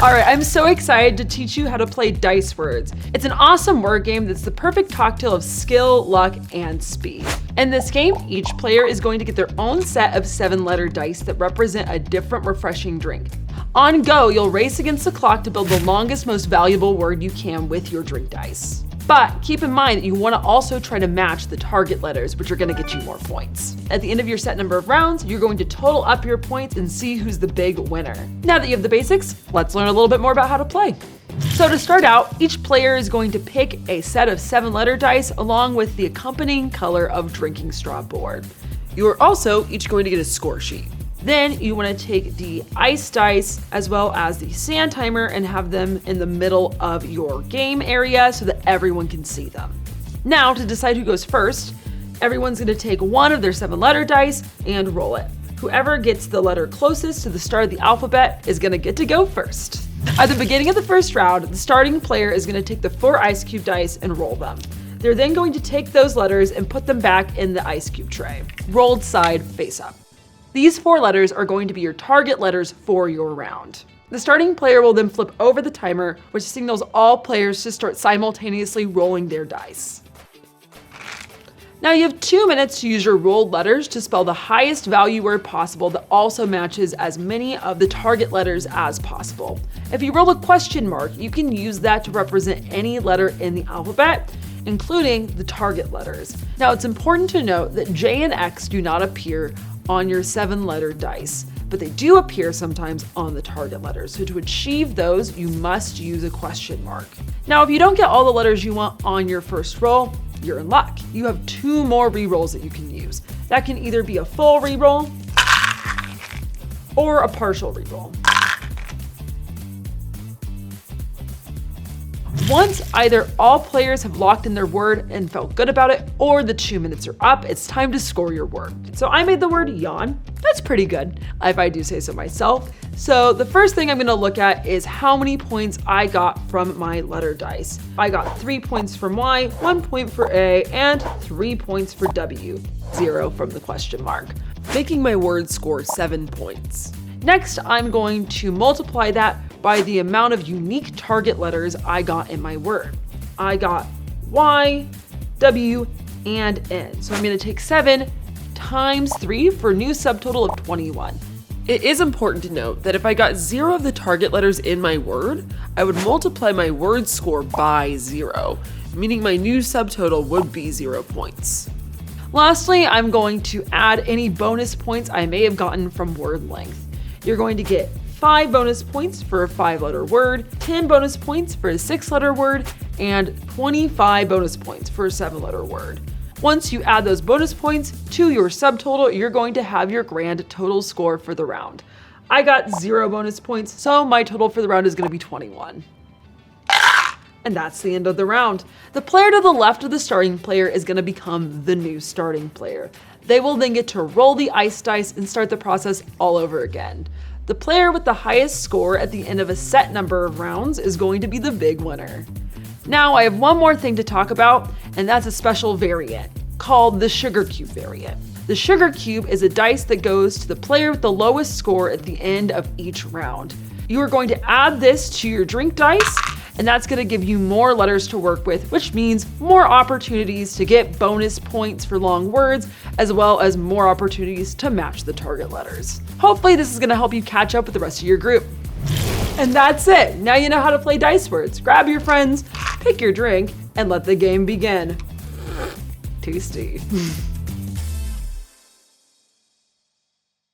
All right, I'm so excited to teach you how to play Dice Words. It's an awesome word game that's the perfect cocktail of skill, luck, and speed. In this game, each player is going to get their own set of 7-letter dice that represent a different refreshing drink. On go, you'll race against the clock to build the longest, most valuable word you can with your drink dice. But keep in mind that you want to also try to match the target letters, which are going to get you more points. At the end of your set number of rounds, you're going to total up your points and see who's the big winner. Now that you have the basics, let's learn a little bit more about how to play. So to start out, each player is going to pick a set of 7-letter dice along with the accompanying color of drinking straw board. You are also each going to get a score sheet. Then you want to take the ice dice as well as the sand timer and have them in the middle of your game area so that everyone can see them. Now to decide who goes first, everyone's going to take one of their 7-letter dice and roll it. Whoever gets the letter closest to the start of the alphabet is going to get to go first. At the beginning of the first round, the starting player is going to take the 4 ice cube dice and roll them. They're then going to take those letters and put them back in the ice cube tray, rolled side face up. These 4 letters are going to be your target letters for your round. The starting player will then flip over the timer, which signals all players to start simultaneously rolling their dice. Now you have 2 minutes to use your rolled letters to spell the highest value word possible that also matches as many of the target letters as possible. If you roll a question mark, you can use that to represent any letter in the alphabet, including the target letters. Now it's important to note that J and X do not appear on your 7-letter dice, but they do appear sometimes on the target letters. So to achieve those, you must use a question mark. Now, if you don't get all the letters you want on your first roll, you're in luck. You have 2 more re-rolls that you can use. That can either be a full re-roll or a partial re-roll. Once either all players have locked in their word and felt good about it, or the 2 minutes are up, it's time to score your word. So I made the word yawn. That's pretty good, if I do say so myself. So the first thing I'm gonna look at is how many points I got from my letter dice. I got 3 points from Y, 1 point for A, and 3 points for W, 0 from the question mark, making my word score 7 points. Next, I'm going to multiply that by the amount of unique target letters I got in my word. I got Y, W, and N. So I'm going to take 7 times 3 for a new subtotal of 21. It is important to note that if I got 0 of the target letters in my word, I would multiply my word score by 0, meaning my new subtotal would be 0 points. Lastly, I'm going to add any bonus points I may have gotten from word length. You're going to get 5 bonus points for a 5-letter word, 10 bonus points for a 6-letter word, and 25 bonus points for a 7-letter word. Once you add those bonus points to your subtotal, you're going to have your grand total score for the round. I got 0 bonus points, so my total for the round is going to be 21. And that's the end of the round. The player to the left of the starting player is going to become the new starting player. They will then get to roll the ice dice and start the process all over again. The player with the highest score at the end of a set number of rounds is going to be the big winner. Now I have one more thing to talk about, and that's a special variant called the Sugar Cube variant. The Sugar Cube is a dice that goes to the player with the lowest score at the end of each round. You are going to add this to your drink dice, and that's going to give you more letters to work with, which means more opportunities to get bonus points for long words, as well as more opportunities to match the target letters. Hopefully this is going to help you catch up with the rest of your group. And that's it. Now you know how to play Dice Words. Grab your friends, pick your drink, and let the game begin. Tasty.